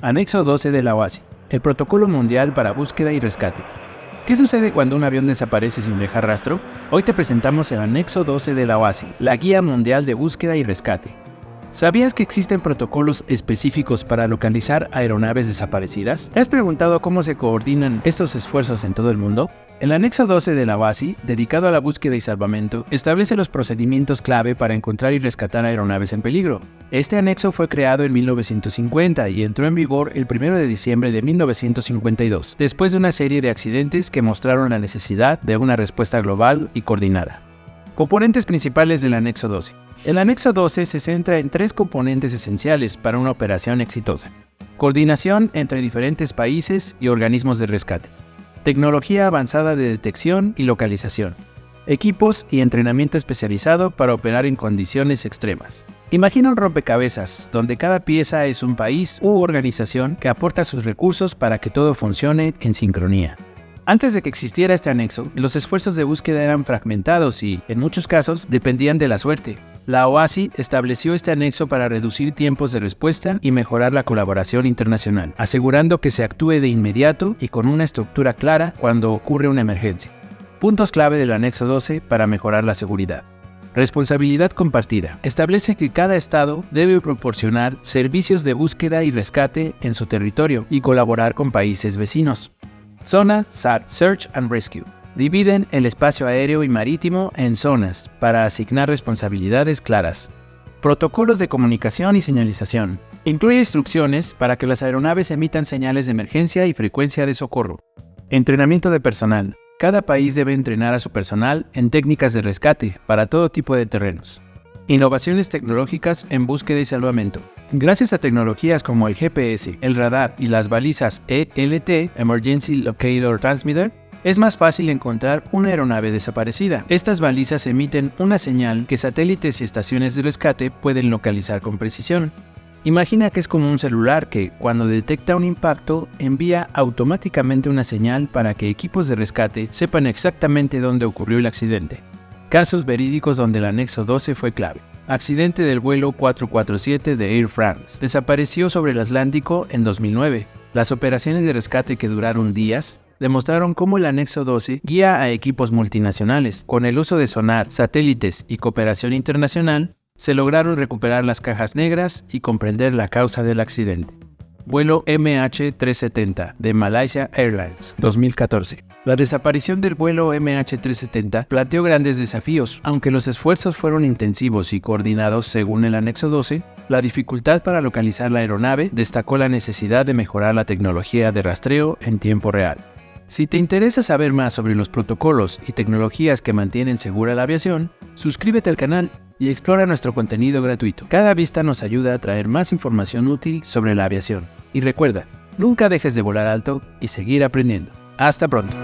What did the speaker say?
Anexo 12 de la OASI, el Protocolo Mundial para Búsqueda y Rescate. ¿Qué sucede cuando un avión desaparece sin dejar rastro? Hoy te presentamos el Anexo 12 de la OASI, la Guía Mundial de Búsqueda y Rescate. ¿Sabías que existen protocolos específicos para localizar aeronaves desaparecidas? ¿Te has preguntado cómo se coordinan estos esfuerzos en todo el mundo? El Anexo 12 de la OASI, dedicado a la búsqueda y salvamento, establece los procedimientos clave para encontrar y rescatar aeronaves en peligro. Este anexo fue creado en 1950 y entró en vigor el 1 de diciembre de 1952, después de una serie de accidentes que mostraron la necesidad de una respuesta global y coordinada. Componentes principales del Anexo 12. El Anexo 12 se centra en 3 componentes esenciales para una operación exitosa: coordinación entre diferentes países y organismos de rescate, tecnología avanzada de detección y localización, equipos y entrenamiento especializado para operar en condiciones extremas. Imagina un rompecabezas, donde cada pieza es un país u organización que aporta sus recursos para que todo funcione en sincronía. Antes de que existiera este anexo, los esfuerzos de búsqueda eran fragmentados y, en muchos casos, dependían de la suerte. La OASI estableció este anexo para reducir tiempos de respuesta y mejorar la colaboración internacional, asegurando que se actúe de inmediato y con una estructura clara cuando ocurre una emergencia. Puntos clave del Anexo 12 para mejorar la seguridad. Responsabilidad compartida. Establece que cada estado debe proporcionar servicios de búsqueda y rescate en su territorio y colaborar con países vecinos. Zona SAR, Search and Rescue. Dividen el espacio aéreo y marítimo en zonas para asignar responsabilidades claras. Protocolos de comunicación y señalización. Incluye instrucciones para que las aeronaves emitan señales de emergencia y frecuencia de socorro. Entrenamiento de personal. Cada país debe entrenar a su personal en técnicas de rescate para todo tipo de terrenos. Innovaciones tecnológicas en búsqueda y salvamento. Gracias a tecnologías como el GPS, el radar y las balizas ELT, Emergency Locator Transmitter, es más fácil encontrar una aeronave desaparecida. Estas balizas emiten una señal que satélites y estaciones de rescate pueden localizar con precisión. Imagina que es como un celular que, cuando detecta un impacto, envía automáticamente una señal para que equipos de rescate sepan exactamente dónde ocurrió el accidente. Casos verídicos donde el Anexo 12 fue clave. Accidente del vuelo 447 de Air France. Desapareció sobre el Atlántico en 2009. Las operaciones de rescate, que duraron días, demostraron cómo el Anexo 12 guía a equipos multinacionales. Con el uso de sonar, satélites y cooperación internacional, se lograron recuperar las cajas negras y comprender la causa del accidente. Vuelo MH370 de Malaysia Airlines, 2014. La desaparición del vuelo MH370 planteó grandes desafíos. Aunque los esfuerzos fueron intensivos y coordinados según el Anexo 12, la dificultad para localizar la aeronave destacó la necesidad de mejorar la tecnología de rastreo en tiempo real. Si te interesa saber más sobre los protocolos y tecnologías que mantienen segura la aviación, suscríbete al canal y explora nuestro contenido gratuito. Cada vista nos ayuda a traer más información útil sobre la aviación. Y recuerda, nunca dejes de volar alto y seguir aprendiendo. Hasta pronto.